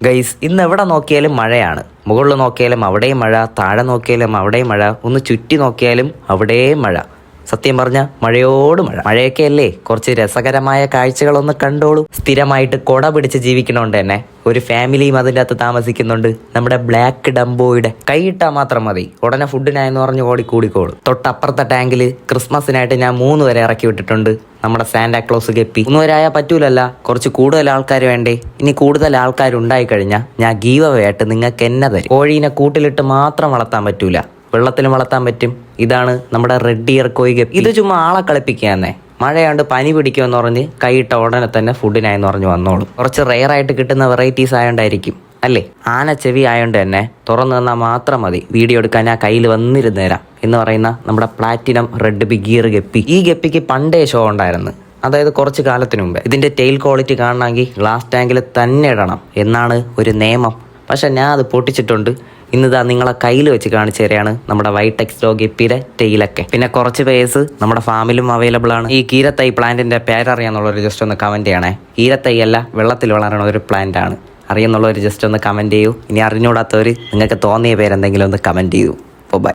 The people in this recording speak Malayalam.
ഗൈസ് ഇന്ന് എവിടെ നോക്കിയാലും മഴയാണ്. മുകളിൽ നോക്കിയാലും അവിടെയും മഴ, താഴെ നോക്കിയാലും അവിടെയും മഴ, ഒന്ന് ചുറ്റി നോക്കിയാലും അവിടെയും മഴ. സത്യം പറഞ്ഞ മഴയോട് മഴ. മഴയൊക്കെ അല്ലേ, കുറച്ച് രസകരമായ കാഴ്ചകളൊന്ന് കണ്ടോളൂ. സ്ഥിരമായിട്ട് കൊട പിടിച്ച് ജീവിക്കണോണ്ട് തന്നെ ഒരു ഫാമിലിയും അതിൻ്റെ അകത്ത് താമസിക്കുന്നുണ്ട്. നമ്മുടെ ബ്ലാക്ക് ഡംബോയുടെ കൈയിട്ടാ മാത്രം മതി, ഉടനെ ഫുഡിനായെന്ന് പറഞ്ഞ് ഓടിക്കൂടിക്കോളും. തൊട്ടപ്പുറത്തെ ടാങ്കിൽ ക്രിസ്മസിനായിട്ട് ഞാൻ 3 വരെ ഇറക്കി വിട്ടിട്ടുണ്ട്. നമ്മുടെ സാന്റാക്ലോസ് ഗപ്പി 3 വരെ ആയാൽ പറ്റൂലല്ല, കുറച്ച് കൂടുതൽ ആൾക്കാർ വേണ്ടേ. ഇനി കൂടുതൽ ആൾക്കാരുണ്ടായി കഴിഞ്ഞാൽ ഞാൻ ഗീവ് അവേ ആയിട്ട് നിങ്ങൾക്ക് എന്നെ തരും. കോഴീനെ കൂട്ടിലിട്ട് മാത്രം വളർത്താൻ പറ്റൂല, വെള്ളത്തിലും വളർത്താൻ പറ്റും. ഇതാണ് നമ്മുടെ റെഡ് ഇയർ കോയി ഗപ്പി. ഇത് ചുമ്മാ ആളെ കളിപ്പിക്കാന്നേ. മഴയാണ്ട് പനി പിടിക്കുമെന്ന് പറഞ്ഞ് കൈയിട്ട ഉടനെ തന്നെ ഫുഡിനായെന്ന് പറഞ്ഞ് വന്നോളൂ. കുറച്ച് റെയർ ആയിട്ട് കിട്ടുന്ന വെറൈറ്റീസ് ആയതുകൊണ്ടായിരിക്കും അല്ലേ. ആന ചെവി ആയതുകൊണ്ട് തന്നെ തുറന്നു തന്നാൽ മാത്രം മതി വീഡിയോ എടുക്കാൻ ഞാൻ കയ്യിൽ വന്നിരുന്നു തരാം എന്ന് പറയുന്ന നമ്മുടെ platinum red big ear guppy. ഈ ഗപ്പിക്ക് പണ്ടേ ഷോ ഉണ്ടായിരുന്നു, അതായത് കുറച്ച് കാലത്തിന് മുമ്പ്. ഇതിന്റെ ടെയിൽ ക്വാളിറ്റി കാണണമെങ്കിൽ ഗ്ലാസ് ടാങ്കിൽ തന്നെ ഇടണം എന്നാണ് ഒരു നിയമം. പക്ഷെ ഞാൻ അത് പൊട്ടിച്ചിട്ടുണ്ട്. ഇന്നിതാ നിങ്ങളെ കയ്യിൽ വെച്ച് കാണിച്ചു തരാണ് നമ്മുടെ വൈറ്റ് എക്സ്ഡോ ഗപ്പിയുടെ ടെയിലൊക്കെ. പിന്നെ കുറച്ച് പേഴ്സ് നമ്മുടെ ഫാമിലും അവൈലബിൾ ആണ്. ഈ കീരത്തൈ പ്ലാന്റിന്റെ പേരറിയാന്നുള്ളവർ ജസ്റ്റ് ഒന്ന് കമന്റ് ചെയ്യണേ. കീരത്തൈ അല്ല, വെള്ളത്തിൽ വളരണ ഒരു പ്ലാന്റ് ആണ്. അറിയുന്നുള്ളവർ ജസ്റ്റ് ഒന്ന് കമന്റ് ചെയ്യൂ. ഇനി അറിഞ്ഞൂടാത്തവർ നിങ്ങൾക്ക് തോന്നിയ പേരെന്തെങ്കിലും ഒന്ന് കമന്റ് ചെയ്യൂ.